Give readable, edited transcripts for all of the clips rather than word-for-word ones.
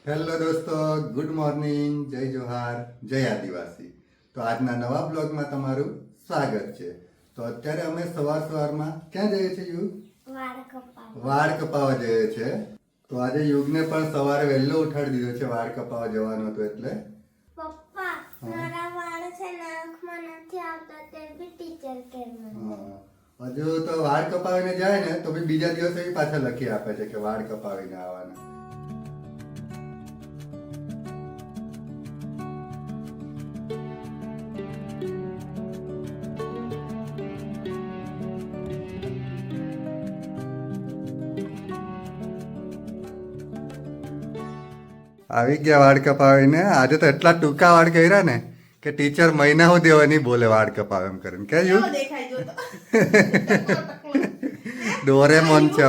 Hello દોસ્તો, good morning, જય જોહાર, જય આદિવાસી. તો આજના નવા બ્લોગમાં તમારું સ્વાગત છે. તો અત્યારે અમે સવારમાં ક્યાં જઈએ છીએ યુગ? વાળ કપાવવા જઈએ છે. તો આજે યુગને પણ સવારે વહેલો ઉઠાડી દીધો છે વાળ કપાવવા જવાનું હતું એટલે. પપ્પા મારા વાળ છે નાકમાં નથી આવતા તે બી ટીચર કે મને. હજુ તો વાળ કપાવીને જાય ને તો બી બીજા દિવસે બી પાછા લખી આપે છે કે વાળ કપાવીને આવવાના. આવી ગયા વાળ કપાવીને. આજે તો એટલા ટૂંકા વાળ કર્યા ને કે ટીચર મહિના સુધી હવે નહીં બોલે વાળ કપાવે એમ કરીને. કે યુ ડોરેમોન છે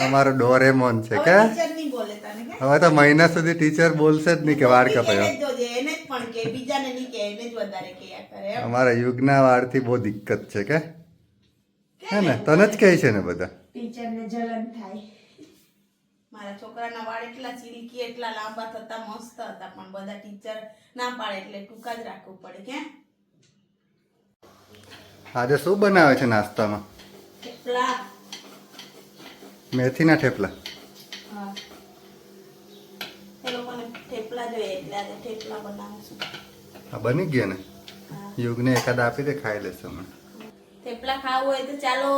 અમારો ડોરેમોન છે કે હવે તો મહિના સુધી ટીચર બોલશે જ નહીં કે વાળ કપાય. અમારા યુગના વાળથી બહુ દિક્કત છે કે હે ને? તને જ કહે છે ને બધા ટીચરને જલન થાય. મારા છોકરાના વાળ એટલા સિલ્કી એટલા લાંબા થતા મસ્ત હતા પણ બધા ટીચર ના પાડે એટલે ટૂંકા જ રાખવું પડે. કે આજે શું બનાવે છે નાસ્તામાં? થેપલા. મેથીના થેપલા. હા, એ લોકોને થેપલા જોઈએ એટલે આજે થેપલા બનાવું છું. હા, બની ગયા ને? હા, યુગને એકાદ આપી દે, ખાઈ લેશે હમણાં. થેપલા ખાવું હોય તો ચાલો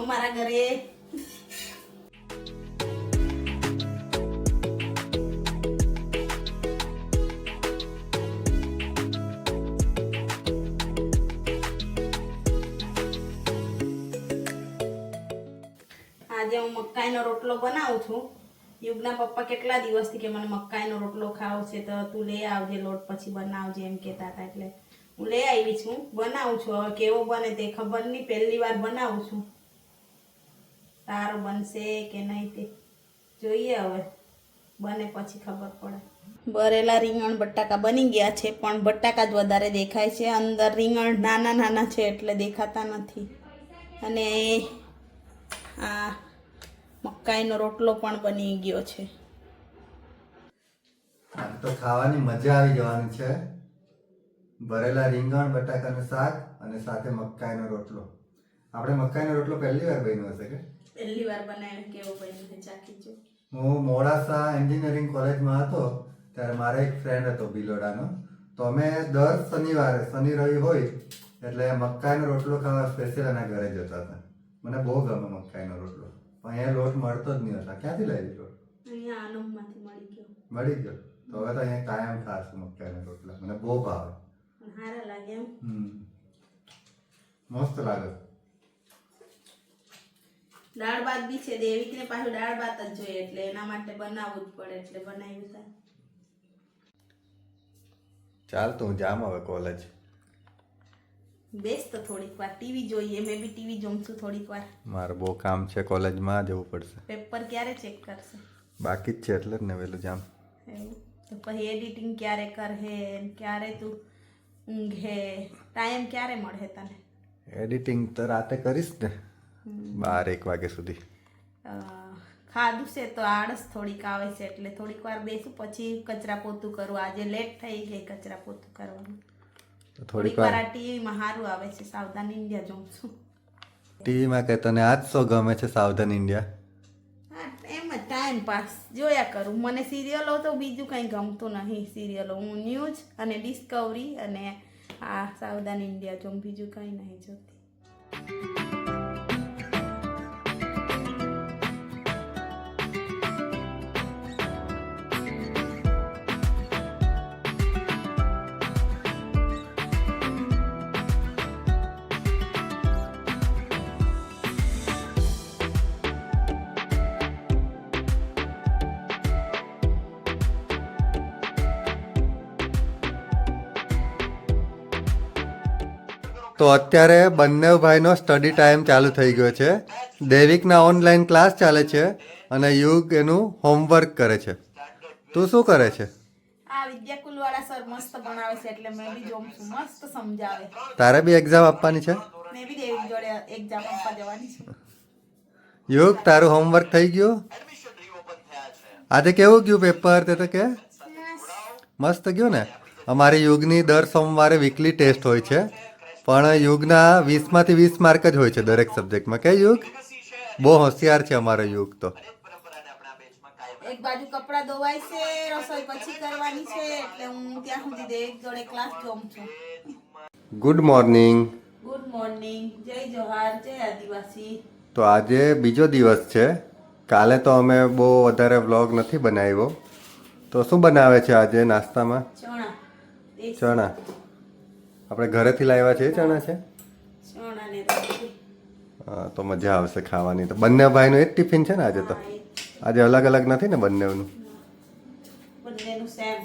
અમારા ઘરે. આજે હું મકાઈનો રોટલો બનાવું છું. યુગના પપ્પા કેટલા દિવસથી કે મને મકાઈનો રોટલો ખાવો છે તો તું લઈ આવજે લોટ પછી બનાવજે એમ કહેતા હતા એટલે હું લઈ આવી છું. બનાવું છું. હવે કેવો બને તે ખબર નહીં, પહેલી વાર બનાવું છું. સારો બનશે કે નહીં તે જોઈએ, હવે બને પછી ખબર પડે. બરેલા રીંગણ બટાકા બની ગયા છે પણ બટાકા જ વધારે દેખાય છે. અંદર રીંગણ નાના નાના છે એટલે દેખાતા નથી. અને આ મકાઈનો રોટલો પણ બની ગયો છે. આજે તો ખાવાની મજા આવી જવાની છે. ભરેલા રીંગણ બટાકાનું શાક અને સાથે મકાઈનો રોટલો. આપણે મકાઈનો રોટલો પહેલી વાર બન્યો હશે કે? પહેલી વાર બનાવીને કેવો બન્યો છે ચાખી જો. હું મોડાસા એન્જિનિયરિંગ કોલેજમાં હતો ત્યારે મારા એક ફ્રેન્ડ હતો બિલોડાનો. તો અમે દર શનિવારે શનિ રવિ હોય એટલે મકાઈનો રોટલો ખાવા સ્પેશિયલ એના ઘરે જતા હતા. મને બહુ ગમે મકાઈનો રોટલો પણ અહીંયા લોટ મળતો જ નહીં હતા. ક્યાંથી લઈ લીધો? અહીંયા આનંદમાંથી મળી ગયો. મળી ગયો તો હવે તો અહીંયા કાયમ ખાશું મકાઈના રોટલા. મને બહુ ભાવે. પણ સારા લાગે એમ. મસ્ત લાગે. દાળ ભાત બી છે દેવિકને પાછું દાળ ભાત જ જોઈએ એટલે એના માટે બનાવવું જ પડે એટલે બનાવ્યું છે. ચાલ તો હું જામ હવે કોલેજ. બેસ તો થોડીક વાર ટીવી જોઈએ. મેં બી ટીવી જોઉં છું થોડીક વાર. મારે બહુ કામ છે, કોલેજમાં જવું પડશે. પેપર ક્યારે ચેક કરશે? બાકી જ છે એટલે જ ને વહેલું જામ. એવું તો પછી એડિટિંગ ક્યારે કરહે? ક્યારે તું ઊંઘે? ટાઈમ ક્યારે મળે તને? એડિટિંગ તો રાતે કરીશ ને 12-1 વાગ્યા સુધી. ખાધું છે તો આળસ થોડીક આવે છે એટલે થોડીક વાર બેસું પછી કચરા પોતું કરું. આજે લેટ થઈ ગઈ કચરા પોતું કરવાનું. થોડીક વાર આ ટીવીમાં સારું આવે છે, સાવધાન ઇન્ડિયા જોઉં છું. ટીવીમાં કે તને આજ શો ગમે છે? સાવધાન ઇન્ડિયા. હા, એમ જ ટાઈમ પાસ જોયા કરું. મને સિરિયલો તો બીજું કંઈ ગમતું નહીં. સિરિયલો હું ન્યૂઝ અને ડિસ્કવરી અને આ સાવધાન ઇન્ડિયા જોઉં, બીજું કંઈ નહીં જોતી. તો અત્યારે બંને ભાઈનો સ્ટડી ટાઈમ ચાલુ થઈ ગયો છે. દેવિકના ઓનલાઈન ક્લાસ ચાલે છે અને યુગ એનું હોમવર્ક કરે છે. તું શું કરે છે? આ વિદ્યાકુલ વાળા સર મસ્ત ભણાવે છે એટલે મેં બી જોઉં છું. મસ્ત સમજાવે. તારે બી એક્ઝામ આપવાની છે? મેં બી દેવિક જોડે એક્ઝામ આપવા જવાની છે. યુગ, તારું હોમવર્ક થઈ ગયું? આજે કેવું ગયું પેપર તે તો કે મસ્ત ગયું ને. અમારી યુગની દર સોમવારે વીકલી ટેસ્ટ હોય છે, પણ યુગના 20માંથી 20 માર્ક જ હોય છે દરેક સબ્જેક્ટમાં. કે યુગ બહુ હોશિયાર છે અમારો યુગ તો. એક બાજુ કપડાં ધોવાય છે, રસોઈ પછી કરવાની છે, એટલે હું ત્યાં સુધી એક જોડે ક્લાસ જોઉં છું. Good morning. ગુડ મોર્નિંગ, જય જોહાર, જય આદિવાસી. તો આજે બીજો દિવસ છે. કાલે તો અમે બહુ વધારે વ્લોગ નથી બનાવ્યો. તો શું બનાવે છે આજે નાસ્તામાં? ચણા. ચણા આપણે ઘરેથી લાવ્યા છે એ ચણા છે. ચણા ને રોટલી. હા, તો મજા આવશે ખાવાની. તો બંને ભાઈનું એક ટિફિન છે ને આજે તો. આજે અલગ અલગ નથી ને બંનેનું? બંનેનું સેમ.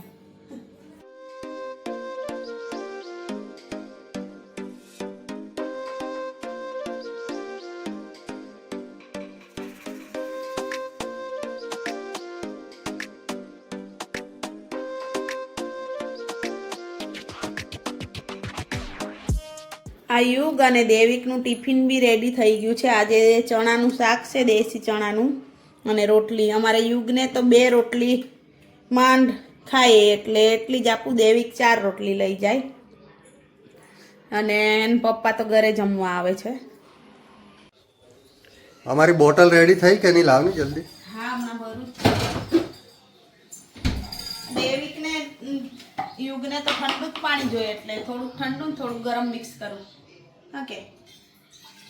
આ યુગ અને દેવિકનું ટિફિન બી રેડી થઈ ગયું છે. આજે ચણાનું શાક છે, દેશી ચણાનું, અને રોટલી. અમારે યુગને તો 2 રોટલી માંડ ખાય, એટલે એટલી જ આપું. દેવિક 4 રોટલી લઈ જાય. અને એના પપ્પા તો ઘરે જમવા આવે છે. અમારી બોટલ રેડી થઈ કે નહીં? લાવની જલ્દી. હા, હમણાં ભરું. દેવિકને યુગને તો ઠંડુ જ પાણી જોઈએ, એટલે થોડુંક ઠંડુ ને થોડુંક ગરમ મિક્સ કરું. ઓકે.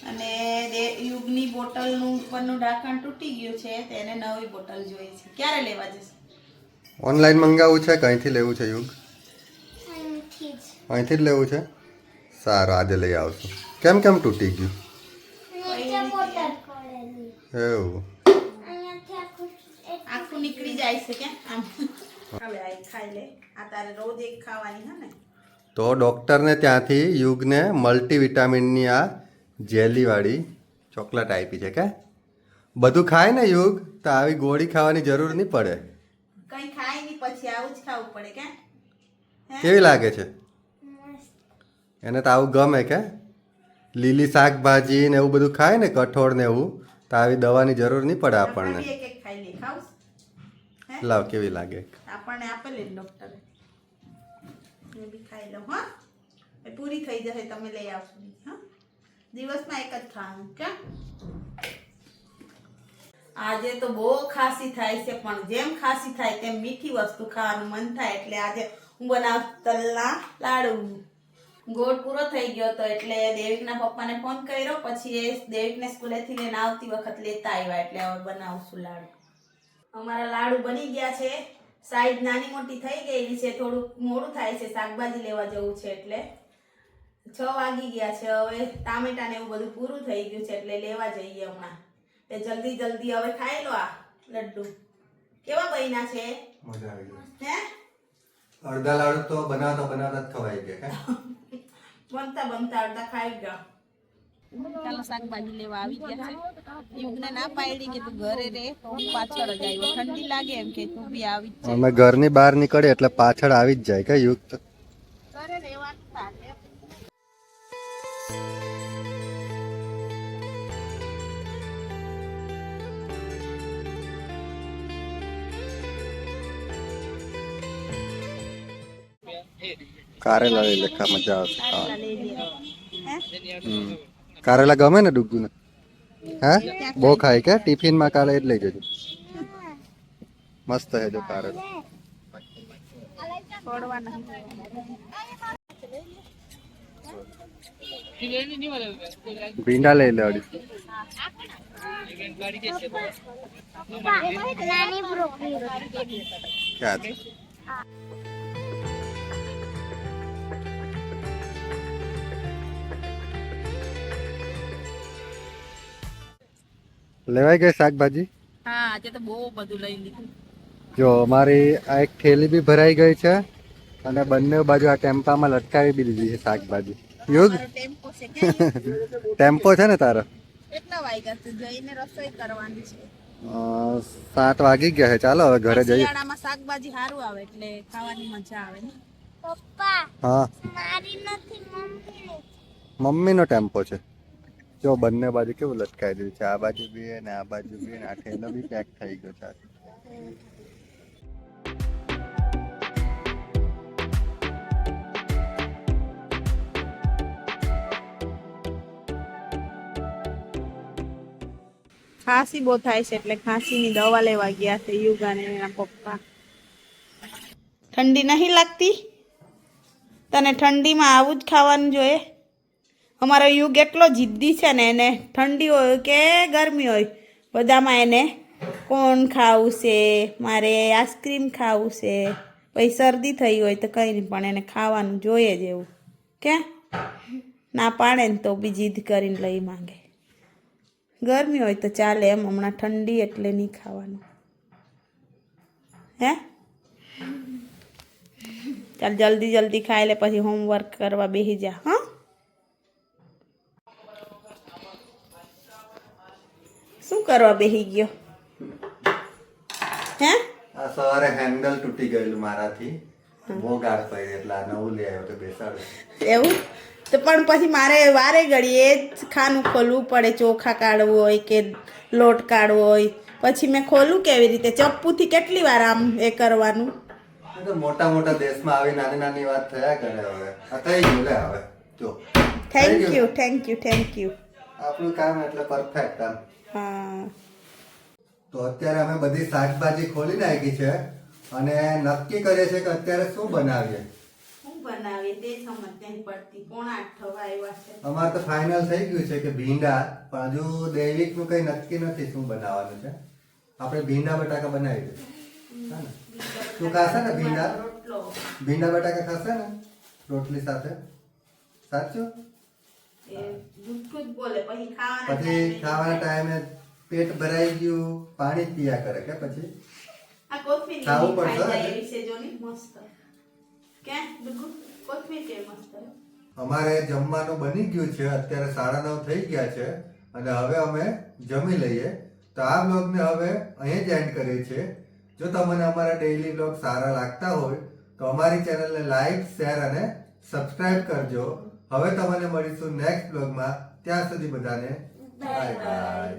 અને યુગની બોટલનું ઉપરનું ઢાંકણ તૂટી ગયું છે, તેને નવી બોટલ જોઈએ છે. ક્યારે લેવા જશે? ઓનલાઈન મંગાવવું છે કે અહીંથી લેવું છે યુગ? અહીંથી જ. અહીંથી જ લેવું છે. સારું, આજે લઈ આવશું. કેમ કેમ તૂટી ગયું? નીચે બોટલ પડેલી. એવું અહીંયાથી આખું નીકળી જાય છે કે આમ. હવે આ ખાઈ લે. આ તારે રોજ એક ખાવાની હે ને? તો ડૉક્ટરને ત્યાંથી યુગને મલ્ટીવિટામિનની આ જેલીવાળી ચોકલેટ આપી છે. કે બધું ખાય ને યુગ, તો આવી ગોળી ખાવાની જરૂર નહીં પડે. કઈ ખાય નહીં, પછી આવું જ ખાવું પડે કે? કેવી લાગે છે એને? તો આવું ગમે કે? લીલી શાકભાજી ને એવું બધું ખાય ને, કઠોળ ને એવું, તો આવી દવાની જરૂર નહીં પડે આપણને. એક એક ખાઈ લે. ખાવ? લાવ, કેવી લાગે? આપણને આપેલી ડોક્ટરે. મેં બી ખાઈ લઉં. હા, એ પૂરી થઈ જશે, તમે લઈ આવશો. હા, દિવસમાં એક જ ખાવાનું કે? આજે તો બહુ ખાંસી થાય છે, પણ જેમ ખાંસી થાય તેમ મીઠી વસ્તુ ખાવાનું મન થાય, એટલે આજે હું બનાવ તલના લાડુ. ગોળ પૂરો થઈ ગયો તો એટલે દેવિકના પપ્પાને ફોન કર્યો, પછી એ દેવિકને સ્કૂલેથી લઈને આવતી વખત લેતા આવ્યા, એટલે હવે બનાવશું લાડુ. અમારા લાડુ બની ગયા છે. સાઈઝ નાની મોટી થઈ ગયેલી છે, થોડુંક મોડું થાય છે, શાકભાજી લેવા જવું છે, એટલે 6 વાગી ગયા છે. હવે ટામેટા ને એવું બધું પૂરું થઈ ગયું છે, એટલે લેવા જઈએ હમણાં. તે જલ્દી જલ્દી હવે ખાઈ લો. આ લડ્ડુ કેવા બન્યા છે? મજા આવી ગઈ. હે, અડધા લાડુ તો બનાવતા બનાવતા જ ખવાઈ ગયા. બનતા બનતા અડધા ખાઈ ગયા. ચાલો શાકભાજી લેવા આવી ગયા છે. યુગને ના પાડી કે તું ઘરે રે, તો હું પાછળ જ આવ્યો. ઠંડી લાગે એમ કે તું બી આવી જ અમે ઘરની બહાર નીકળે એટલે પાછળ આવી જ જાય કે યુગ તો. ઘરે રહેવાનું સાથે. કારેલા લઈ લેખા, મજા આવશે ખાવાની. લઈ લે. હે, કારેલા ગમે ને ડુગ્ગુ ને? હે, બહુ ખાય કે? ટિફિન માં કાલે જ લઈ જજો. મસ્ત હે જો કારેલા. છોડવાના. ભીંડા લઈ લે અડી. નાની બ્રોકલી. ક્યાં છે? લેવાઈ ગઈ શાકભાજી? હા, આજે તો બહુ બધું લઈ લીધું. જો અમારી આ એક થેલી બી ભરાઈ ગઈ છે, અને બંને બાજુ આ ટેમ્પામાં લટકાવી બી દીધી છે શાકભાજી. યુગ ટેમ્પો છે કે? ટેમ્પો છે ને તારો? કેટલા વાગ્યા છે? જઈને રસોઈ કરવાની છે. 7 વાગી ગયા છે. ચાલો હવે ઘરે જઈએ. શિયાળામાં શાકભાજી સારું આવે, એટલે ખાવાની મજા આવે ને. પપ્પા, હા, મારી નથી, મમ્મીની. મમ્મીનો ટેમ્પો છે. જો બંને બાજુ કેવું લટકાવી દીધું છે. આ બાજુ બી ને આ બાજુ બી, ને આ ઠેલો બી પેક થઈ ગયો છે. ખાંસી બહુ થાય છે એટલે ખાંસીની દવા લેવા ગયા છે યુગા ને એના પપ્પા. ઠંડી નહીં લાગતી તને? ઠંડીમાં આવું જ ખાવાનું જોઈએ. અમારો યુગ એટલો જિદ્દી છે ને, એને ઠંડી હોય કે ગરમી હોય બધામાં એને કોણ ખાવું છે, મારે આઈસ્ક્રીમ ખાવું છે. પછી શરદી થઈ હોય તો કંઈ નહીં, પણ એને ખાવાનું જોઈએ જ એવું. કે ના પાડે ને તો બી જીદ કરીને લઈ માંગે. ગરમી હોય તો ચાલે એમ, હમણાં ઠંડી એટલે નહીં ખાવાનું. હે ચાલ જલ્દી જલ્દી ખાઈ લે, પછી હોમવર્ક કરવા બેસી જા. હા શું કરવા બેસી ગયો? હે આ સવારે હેન્ડલ તૂટી ગયેલું મારાથી, બહુ ગાઢ પડી એટલે આ નવું લઈ આવ્યો તો બેસાડું. એવું તો પણ પછી મારે વારે ઘડીએ જ ખાનું ખોલવું પડે. ચોખા કાઢવું હોય કે લોટ કાઢવો હોય, પછી મેં ખોલું કેવી રીતે? ચપ્પુથી કેટલી વાર આમ એ કરવાનું? એ તો મોટા મોટા દેશમાં આવી નાની નાની વાત થયા કરે. હવે આ થઈ ગયું લે. હવે જો thank you thank you thank you. આપણું કામ એટલે પરફેક્ટ કામ. હા તો અત્યારે અમે બધી શાકભાજી ખોલી નાખી છે અને નક્કી કરીએ છીએ કે અત્યારે શું બનાવીએ. શું બનાવીએ તે સમજ નહીં પડતી. 7:30 થવા આવ્યા છે. અમારે તો ફાઇનલ થઈ ગયું છે કે ભીંડા, પણ હજુ દૈવિકનું કઈ નક્કી નથી શું બનાવવાનું છે. આપણે ભીંડા બટાકા બનાવી દઈએ. હા ને? તું ખાશે ને ભીંડા? રોટલો ભીંડા બટાકા ખાશે ને રોટલી સાથે? સાચું? એ જૂઠું જ બોલે. પછી ખાવાના પછી time એ ખાવાના ટાઈમે પેટ ભરાઈ ગયું, પાણી જ પીયા કરે કે પછી આ કોથમીર ખાવું ખાઈ પડશે. જાય એવી છે જોની મસ્ત. કે બિલકુલ કોથમીર કે મસ્ત. અમારે જમવાનું બની ગયું છે. અત્યારે 9:30 થઈ ગયા છે અને હવે અમે જમી લઈએ. તો આ બ્લોગને હવે અહીં જ એન્ડ કરીએ છીએ. જો તમને અમારા ડેઈલી બ્લોગ સારા લાગતા હોય તો અમારી ચેનલને લાઈક, શેર અને સબસ્ક્રાઇબ કરજો. હવે તમને મળીશું નેક્સ્ટ બ્લોગમાં. ત્યાં સુધી બધાને બાય બાય.